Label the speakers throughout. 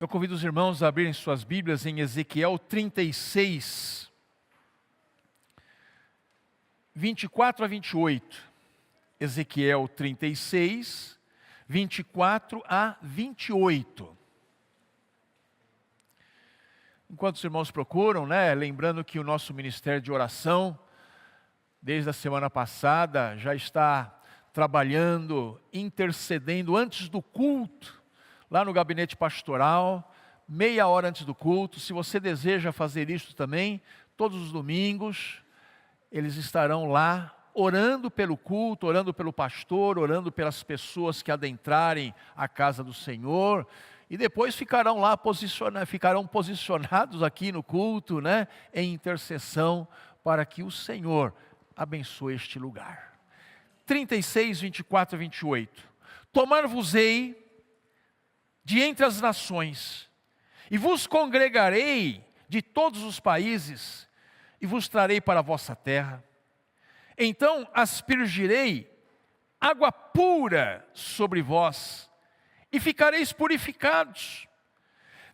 Speaker 1: Eu convido os irmãos a abrirem suas Bíblias em Ezequiel 36, 24 a 28. Ezequiel 36, 24 a 28. Enquanto os irmãos procuram, lembrando que o nosso ministério de oração, desde a semana passada, já está trabalhando, intercedendo antes do culto, lá no gabinete pastoral, meia hora antes do culto. Se você deseja fazer isso também, todos os domingos, eles estarão lá orando pelo culto, orando pelo pastor, orando pelas pessoas que adentrarem a casa do Senhor, e depois ficarão lá ficarão posicionados aqui no culto, em intercessão, para que o Senhor abençoe este lugar. 36, 24 a 28. Tomar-vos-ei de entre as nações, e vos congregarei de todos os países, e vos trarei para a vossa terra. Então aspergirei água pura sobre vós, e ficareis purificados.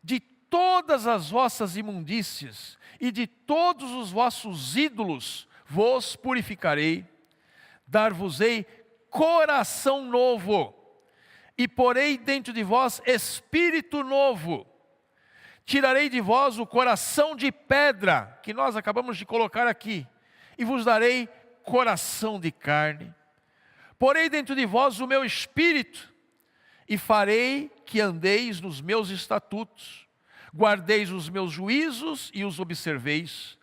Speaker 1: De todas as vossas imundícias, e de todos os vossos ídolos, vos purificarei. Dar-vos-ei coração novo, e porei dentro de vós espírito novo. Tirarei de vós o coração de pedra, que nós acabamos de colocar aqui, e vos darei coração de carne. Porei dentro de vós o meu espírito, e farei que andeis nos meus estatutos, guardeis os meus juízos e os observeis.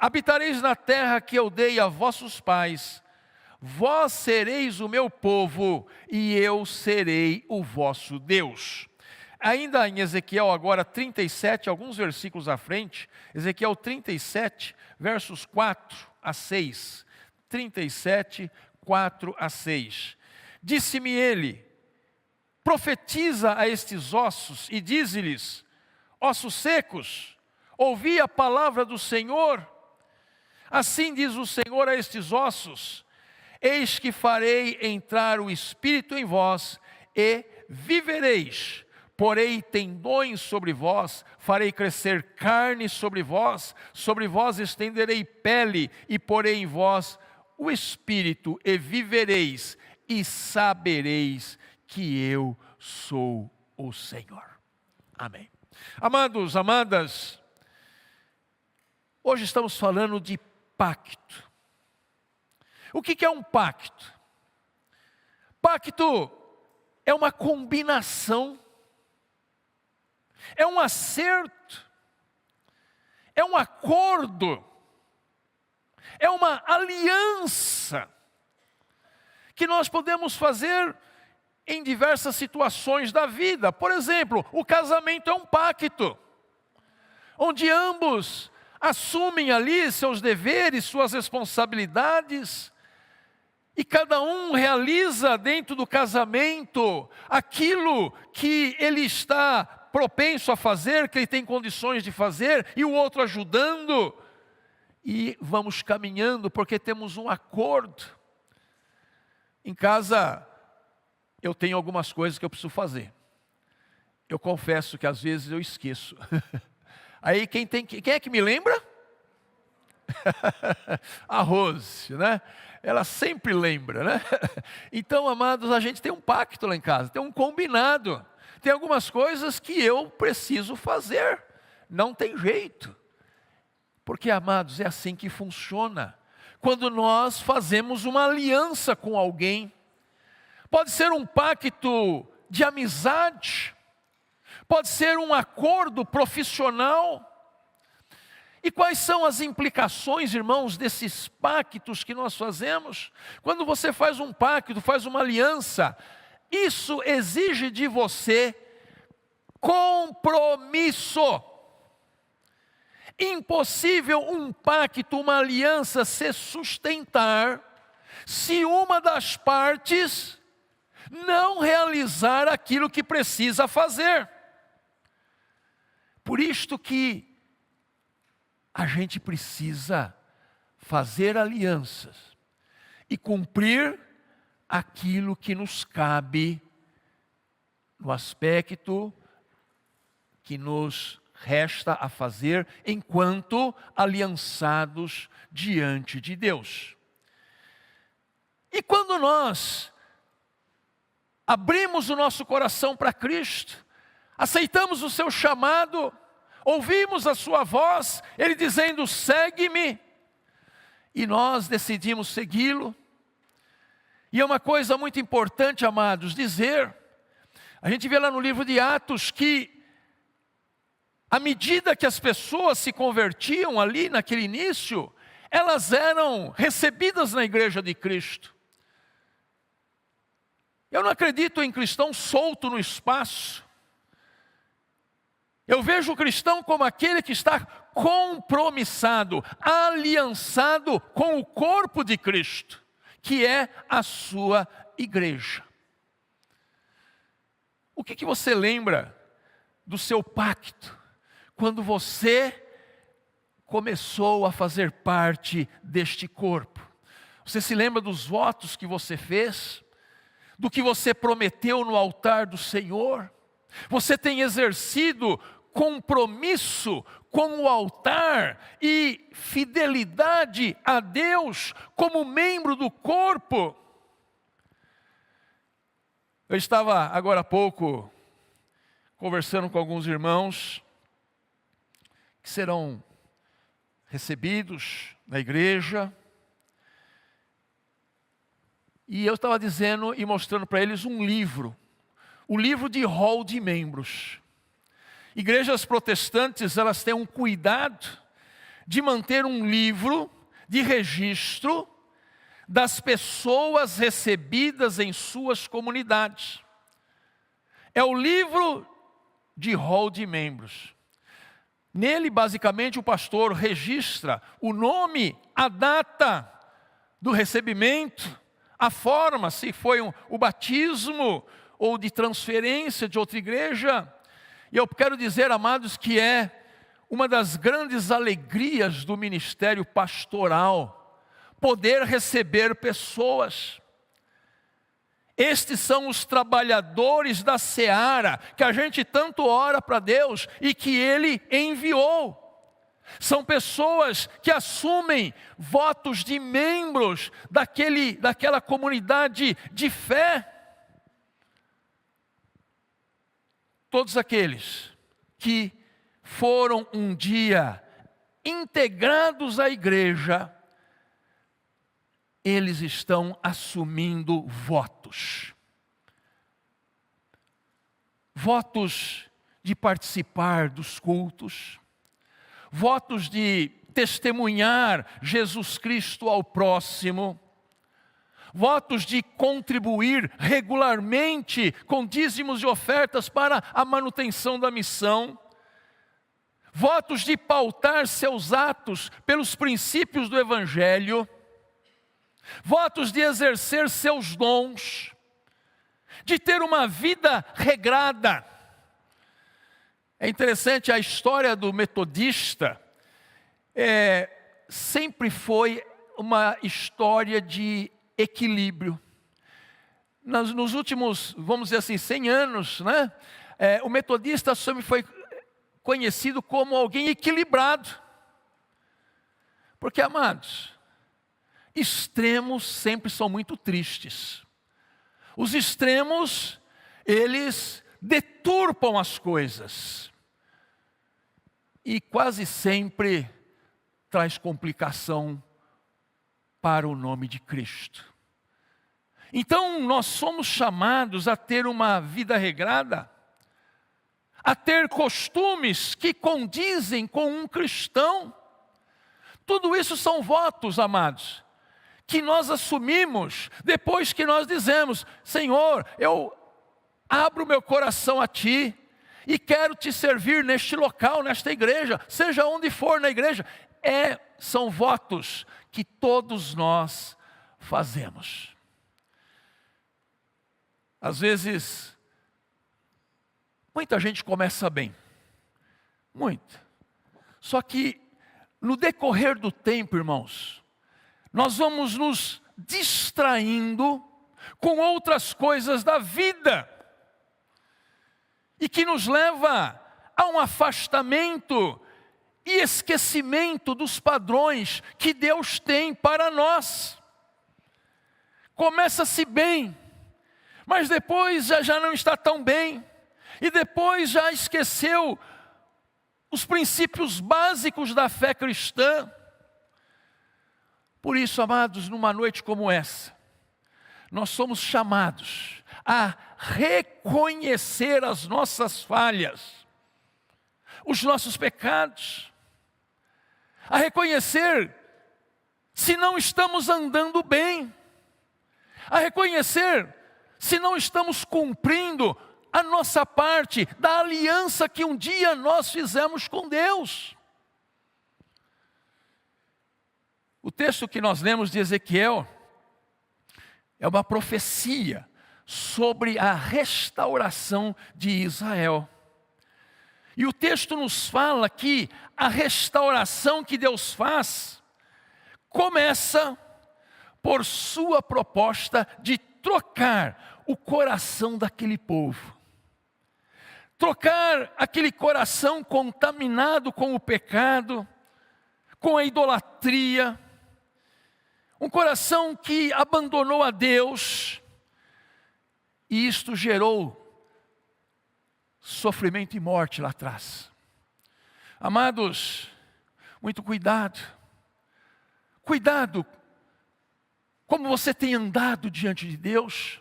Speaker 1: Habitareis na terra que eu dei a vossos pais. Vós sereis o meu povo, e eu serei o vosso Deus. Ainda em Ezequiel agora 37, alguns versículos à frente, Ezequiel 37, versos 4 a 6. 37, 4 a 6. Disse-me ele: profetiza a estes ossos e dize-lhes: ossos secos, ouvi a palavra do Senhor. Assim diz o Senhor a estes ossos: eis que farei entrar o Espírito em vós, e vivereis. Porei tendões sobre vós, farei crescer carne sobre vós estenderei pele, e porei em vós o Espírito, e vivereis, e sabereis que eu sou o Senhor. Amém. Amados, amadas, hoje estamos falando de pacto. O que é um pacto? Pacto é uma combinação, é um acerto, é um acordo, é uma aliança que nós podemos fazer em diversas situações da vida. Por exemplo, o casamento é um pacto, onde ambos assumem ali seus deveres, suas responsabilidades, e cada um realiza dentro do casamento aquilo que ele está propenso a fazer, que ele tem condições de fazer, e o outro ajudando, e vamos caminhando porque temos um acordo. Em casa, eu tenho algumas coisas que eu preciso fazer. Eu confesso que às vezes eu esqueço. Aí quem é que me lembra? A Rose, Ela sempre lembra, Então, amados, a gente tem um pacto lá em casa, tem um combinado. Tem algumas coisas que eu preciso fazer, não tem jeito. Porque, amados, é assim que funciona. Quando nós fazemos uma aliança com alguém, pode ser um pacto de amizade, pode ser um acordo profissional. E quais são as implicações, irmãos, desses pactos que nós fazemos? Quando você faz um pacto, faz uma aliança, isso exige de você compromisso. Impossível um pacto, uma aliança se sustentar se uma das partes não realizar aquilo que precisa fazer. Por isto que a gente precisa fazer alianças e cumprir aquilo que nos cabe no aspecto que nos resta a fazer enquanto aliançados diante de Deus. E quando nós abrimos o nosso coração para Cristo, aceitamos o seu chamado, ouvimos a sua voz, Ele dizendo: segue-me, e nós decidimos segui-lo. E é uma coisa muito importante, amados, dizer, a gente vê lá no livro de Atos que, à medida que as pessoas se convertiam ali naquele início, elas eram recebidas na igreja de Cristo. Eu não acredito em cristão solto no espaço. Eu vejo o cristão como aquele que está compromissado, aliançado com o corpo de Cristo, que é a sua igreja. O que você lembra do seu pacto, quando você começou a fazer parte deste corpo? Você se lembra dos votos que você fez? Do que você prometeu no altar do Senhor? Você tem exercido compromisso com o altar e fidelidade a Deus como membro do corpo? Eu estava agora há pouco conversando com alguns irmãos que serão recebidos na igreja, e eu estava dizendo e mostrando para eles um livro, o livro de rol de membros. Igrejas protestantes, elas têm um cuidado de manter um livro de registro das pessoas recebidas em suas comunidades. É o livro de rol de membros. Nele, basicamente, o pastor registra o nome, a data do recebimento, a forma, se foi o batismo ou de transferência de outra igreja. E eu quero dizer, amados, que é uma das grandes alegrias do ministério pastoral, poder receber pessoas. Estes são os trabalhadores da seara, que a gente tanto ora para Deus e que Ele enviou. São pessoas que assumem votos de membros daquela comunidade de fé. Todos aqueles que foram um dia integrados à igreja, eles estão assumindo votos. Votos de participar dos cultos, votos de testemunhar Jesus Cristo ao próximo, votos de contribuir regularmente com dízimos e ofertas para a manutenção da missão, votos de pautar seus atos pelos princípios do Evangelho, votos de exercer seus dons, de ter uma vida regrada. É interessante, a história do metodista sempre foi uma história de equilíbrio. Nos últimos, vamos dizer assim, 100 anos, né? O metodista sempre foi conhecido como alguém equilibrado. Porque, amados, extremos sempre são muito tristes. Os extremos, eles deturpam as coisas. E quase sempre traz complicação para o nome de Cristo. Então, nós somos chamados a ter uma vida regrada, a ter costumes que condizem com um cristão. Tudo isso são votos, amados, que nós assumimos depois que nós dizemos: Senhor, eu abro meu coração a Ti e quero Te servir neste local, nesta igreja, seja onde for na igreja. São votos que todos nós fazemos. Às vezes, muita gente começa bem, muito. Só que no decorrer do tempo, irmãos, nós vamos nos distraindo com outras coisas da vida, e que nos leva há um afastamento e esquecimento dos padrões que Deus tem para nós. Começa-se bem, mas depois já não está tão bem, e depois já esqueceu os princípios básicos da fé cristã. Por isso, amados, numa noite como essa, nós somos chamados a reconhecer as nossas falhas, os nossos pecados, a reconhecer se não estamos andando bem, a reconhecer se não estamos cumprindo a nossa parte da aliança que um dia nós fizemos com Deus. O texto que nós lemos de Ezequiel é uma profecia sobre a restauração de Israel. E o texto nos fala que a restauração que Deus faz começa por sua proposta de trocar o coração daquele povo. Trocar aquele coração contaminado com o pecado, com a idolatria, um coração que abandonou a Deus, e isto gerou sofrimento e morte lá atrás. Amados, muito cuidado. Cuidado como você tem andado diante de Deus.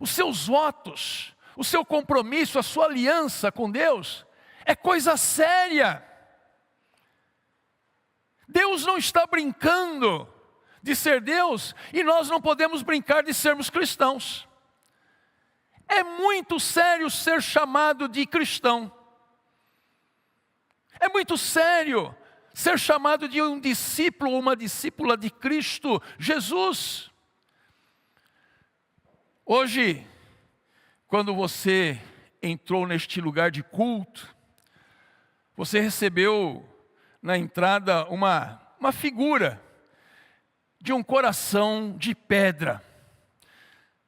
Speaker 1: Os seus votos, o seu compromisso, a sua aliança com Deus é coisa séria. Deus não está brincando de ser Deus e nós não podemos brincar de sermos cristãos. É muito sério ser chamado de cristão. É muito sério ser chamado de um discípulo ou uma discípula de Cristo Jesus. Hoje, quando você entrou neste lugar de culto, você recebeu na entrada uma figura de um coração de pedra.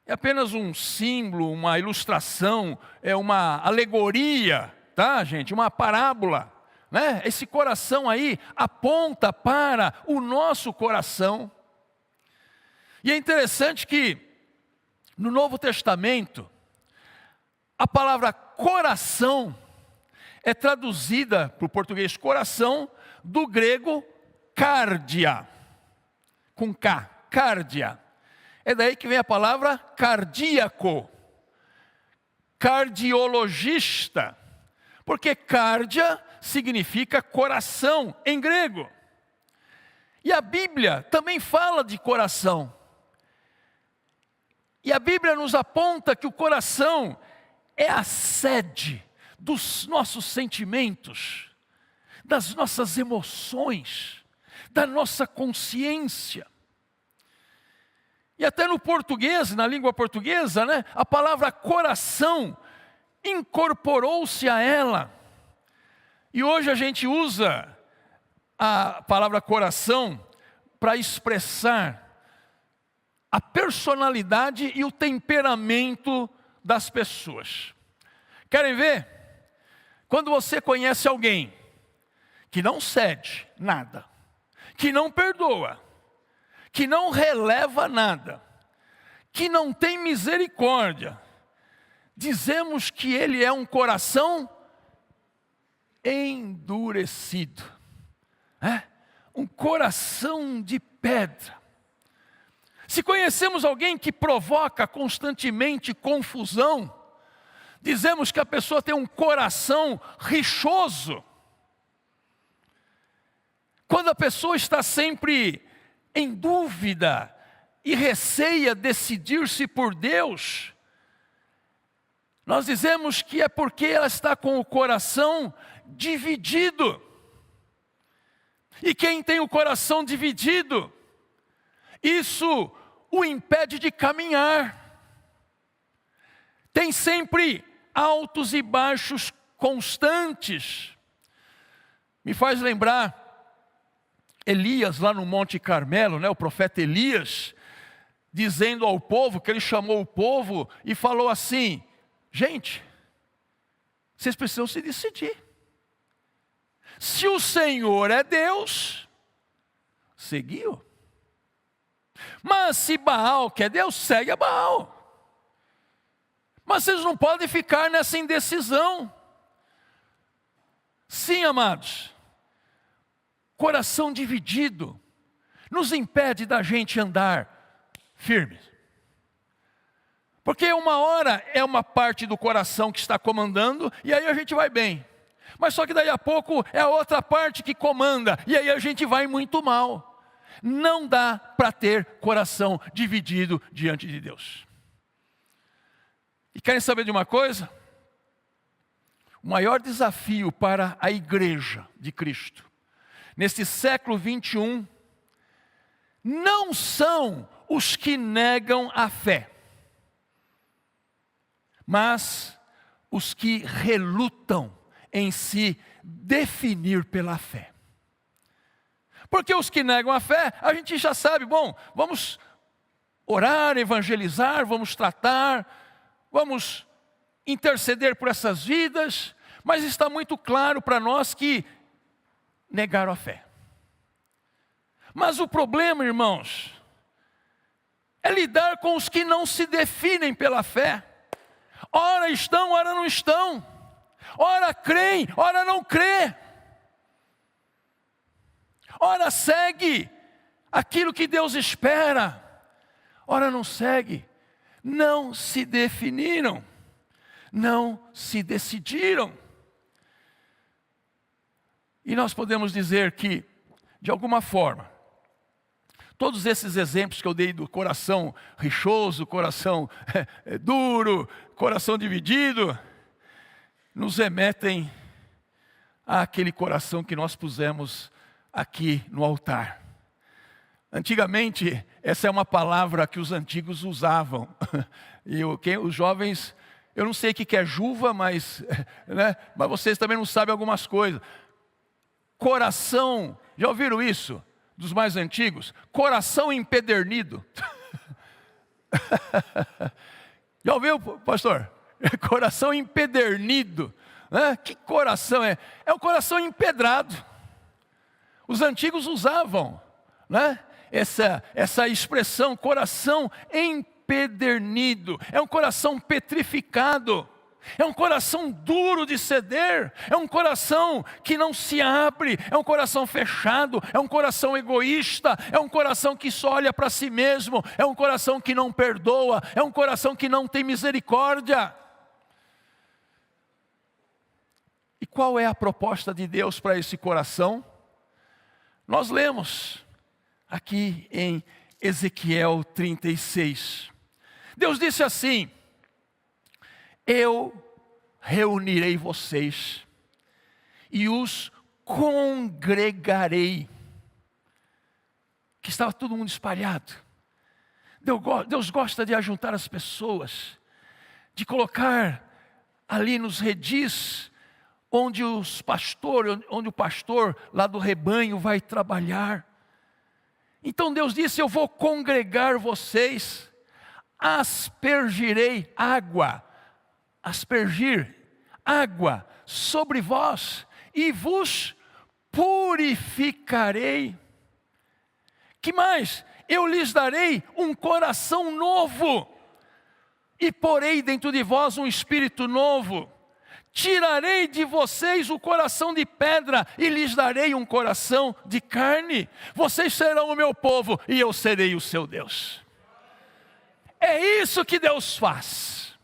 Speaker 1: É apenas um símbolo, uma ilustração, é uma alegoria, tá, gente? Uma parábola, né? Esse coração aí aponta para o nosso coração. E é interessante que no Novo Testamento, a palavra coração é traduzida para o português coração do grego cardia, com K, cardia. É daí que vem a palavra cardíaco, cardiologista, porque cardia significa coração em grego. E a Bíblia também fala de coração. E a Bíblia nos aponta que o coração é a sede dos nossos sentimentos, das nossas emoções, da nossa consciência. E até no português, na língua portuguesa, né, a palavra coração incorporou-se a ela. E hoje a gente usa a palavra coração para expressar a personalidade e o temperamento das pessoas. Querem ver? Quando você conhece alguém que não cede nada, que não perdoa, que não releva nada, que não tem misericórdia, dizemos que ele é um coração endurecido, um coração de pedra. Se conhecemos alguém que provoca constantemente confusão, dizemos que a pessoa tem um coração rixoso. Quando a pessoa está sempre em dúvida e receia decidir-se por Deus, nós dizemos que é porque ela está com o coração dividido. E quem tem o coração dividido, isso o impede de caminhar. Tem sempre altos e baixos constantes. Me faz lembrar Elias lá no Monte Carmelo, né, o profeta Elias, dizendo ao povo, que ele chamou o povo e falou assim: gente, Vocês precisam se decidir. Se o Senhor é Deus, seguiu. Mas se Baal que é Deus, segue a Baal. Mas vocês não podem ficar nessa indecisão. Sim, amados, coração dividido nos impede da gente andar firme. Porque uma hora é uma parte do coração que está comandando, e aí a gente vai bem. Mas só que daí a pouco é a outra parte que comanda, e aí a gente vai muito mal. Não dá para ter coração dividido diante de Deus. E querem saber de uma coisa? O maior desafio para a igreja de Cristo, neste século 21, não são os que negam a fé, mas os que relutam em se definir pela fé. Porque os que negam a fé, a gente já sabe, bom, vamos orar, evangelizar, vamos tratar, vamos interceder por essas vidas, mas está muito claro para nós que negaram a fé. Mas o problema, irmãos, é lidar com os que não se definem pela fé. Ora estão, ora não estão. Ora creem, ora não crê. Ora segue aquilo que Deus espera, ora não segue. Não se definiram, não se decidiram. E nós podemos dizer que, de alguma forma, todos esses exemplos que eu dei do coração rixoso, coração duro, coração dividido, nos remetem àquele coração que nós pusemos aqui no altar. Antigamente, essa é uma palavra que os antigos usavam. E os jovens, eu não sei o que é juva, mas vocês também não sabem algumas coisas. Coração, já ouviram isso? Dos mais antigos? Coração empedernido. Já ouviu, pastor? Coração empedernido. Que coração é? É um coração empedrado. Os antigos usavam, essa expressão, coração empedernido. É um coração petrificado. É um coração duro de ceder, é um coração que não se abre, é um coração fechado, é um coração egoísta, é um coração que só olha para si mesmo, é um coração que não perdoa, é um coração que não tem misericórdia. E qual é a proposta de Deus para esse coração? Nós lemos aqui em Ezequiel 36. Deus disse assim: eu reunirei vocês e os congregarei. Que estava todo mundo espalhado. Deus gosta de ajuntar as pessoas, de colocar ali nos redis, onde o pastor lá do rebanho vai trabalhar. Então Deus disse: eu vou congregar vocês, aspergirei água, aspergir água sobre vós e vos purificarei. Que mais? Eu lhes darei um coração novo e porei dentro de vós um espírito novo. Tirarei de vocês o coração de pedra e lhes darei um coração de carne. Vocês serão o meu povo e eu serei o seu Deus. É isso que Deus faz.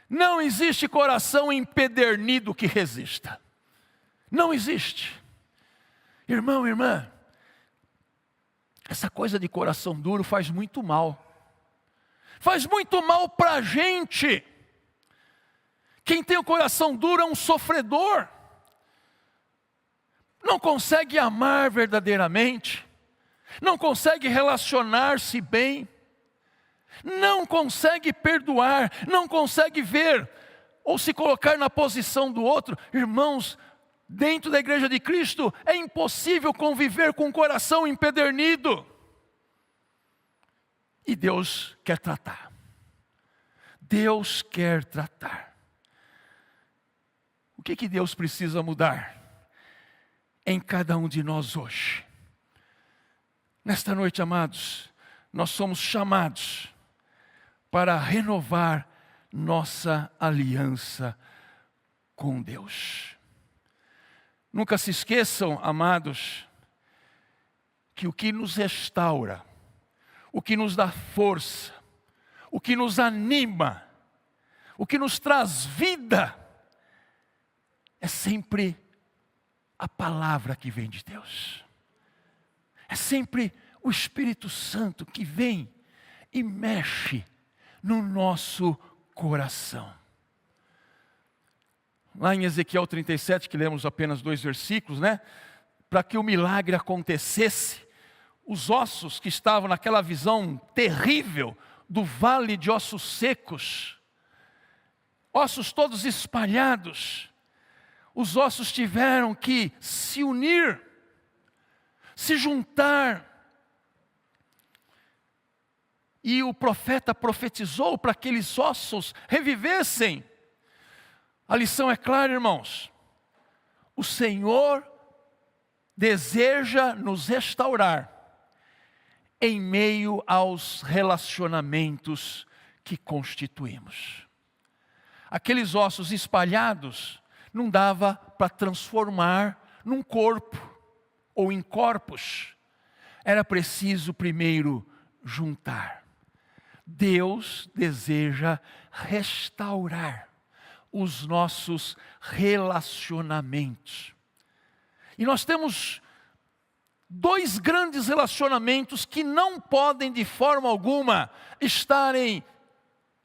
Speaker 1: Não existe coração empedernido que resista. Não existe. Irmão, irmã, essa coisa de coração duro faz muito mal. Faz muito mal para a gente. Quem tem o coração duro é um sofredor. Não consegue amar verdadeiramente. Não consegue relacionar-se bem. Não consegue perdoar, não consegue ver ou se colocar na posição do outro. Irmãos, dentro da igreja de Cristo é impossível conviver com um coração empedernido. E Deus quer tratar. Deus quer tratar. O que Deus precisa mudar em cada um de nós hoje? Nesta noite, amados, nós somos chamados para renovar nossa aliança com Deus. Nunca se esqueçam, amados, que o que nos restaura, o que nos dá força, o que nos anima, o que nos traz vida, é sempre a palavra que vem de Deus. É sempre o Espírito Santo que vem e mexe no nosso coração. Lá em Ezequiel 37, que lemos apenas 2 versículos, né? Para que o milagre acontecesse, os ossos que estavam naquela visão terrível do vale de ossos secos, ossos todos espalhados, os ossos tiveram que se unir, se juntar. E o profeta profetizou para que aqueles ossos revivessem. A lição é clara, irmãos. O Senhor deseja nos restaurar em meio aos relacionamentos que constituímos. Aqueles ossos espalhados não dava para transformar num corpo ou em corpos. Era preciso primeiro juntar. Deus deseja restaurar os nossos relacionamentos. E nós temos 2 grandes relacionamentos que não podem de forma alguma estarem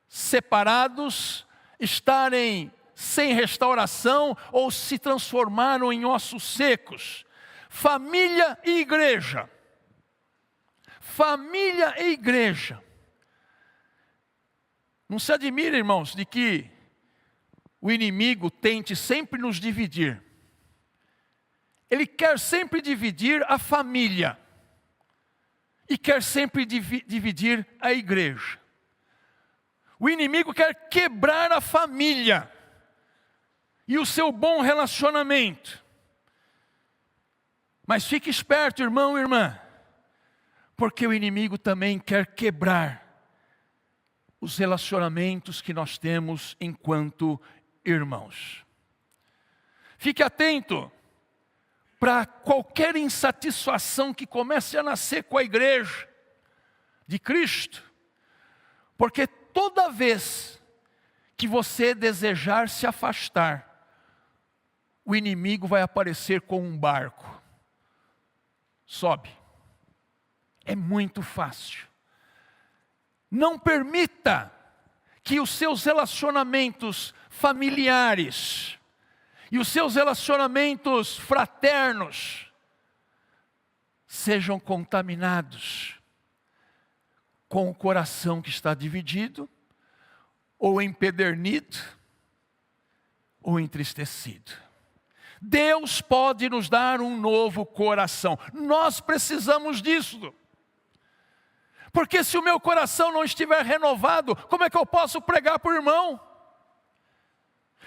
Speaker 1: separados, estarem sem restauração ou se transformaram em ossos secos. Família e igreja. Família e igreja. Não se admire, irmãos, de que o inimigo tente sempre nos dividir. Ele quer sempre dividir a família. E quer sempre dividir a igreja. O inimigo quer quebrar a família e o seu bom relacionamento. Mas fique esperto, irmão e irmã, porque o inimigo também quer quebrar os relacionamentos que nós temos enquanto irmãos. Fique atento para qualquer insatisfação que comece a nascer com a igreja de Cristo, porque toda vez que você desejar se afastar, o inimigo vai aparecer com um barco. Sobe. É muito fácil. Não permita que os seus relacionamentos familiares e os seus relacionamentos fraternos sejam contaminados com o coração que está dividido, ou empedernido, ou entristecido. Deus pode nos dar um novo coração. Nós precisamos disso. Porque se o meu coração não estiver renovado, como é que eu posso pregar para o irmão?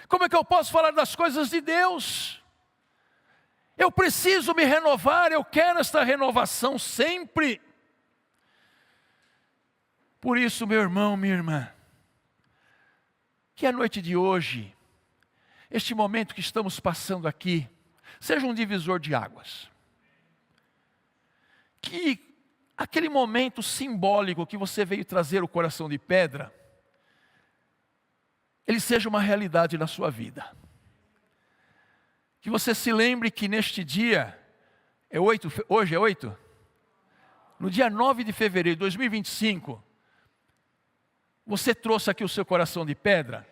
Speaker 1: Como é que eu posso falar das coisas de Deus? Eu preciso me renovar, eu quero esta renovação sempre. Por isso, meu irmão, minha irmã, que a noite de hoje, este momento que estamos passando aqui, seja um divisor de águas. Que aquele momento simbólico que você veio trazer o coração de pedra, ele seja uma realidade na sua vida. Que você se lembre que neste dia, hoje é 8? No dia 9 de fevereiro de 2025, você trouxe aqui o seu coração de pedra,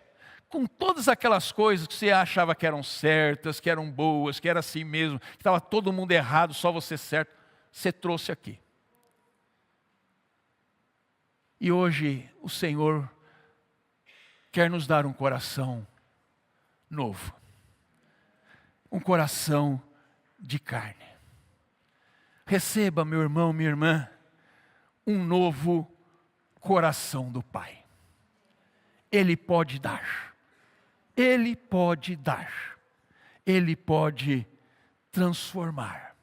Speaker 1: com todas aquelas coisas que você achava que eram certas, que eram boas, que era assim mesmo, que estava todo mundo errado, só você certo, você trouxe aqui. E hoje o Senhor quer nos dar um coração novo. Um coração de carne. Receba, meu irmão, minha irmã, um novo coração do Pai. Ele pode dar. Ele pode dar. Ele pode transformar.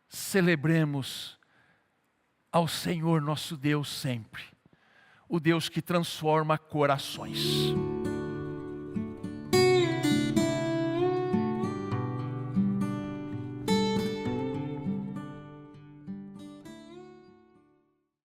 Speaker 1: Celebremos ao Senhor nosso Deus sempre, o Deus que transforma corações.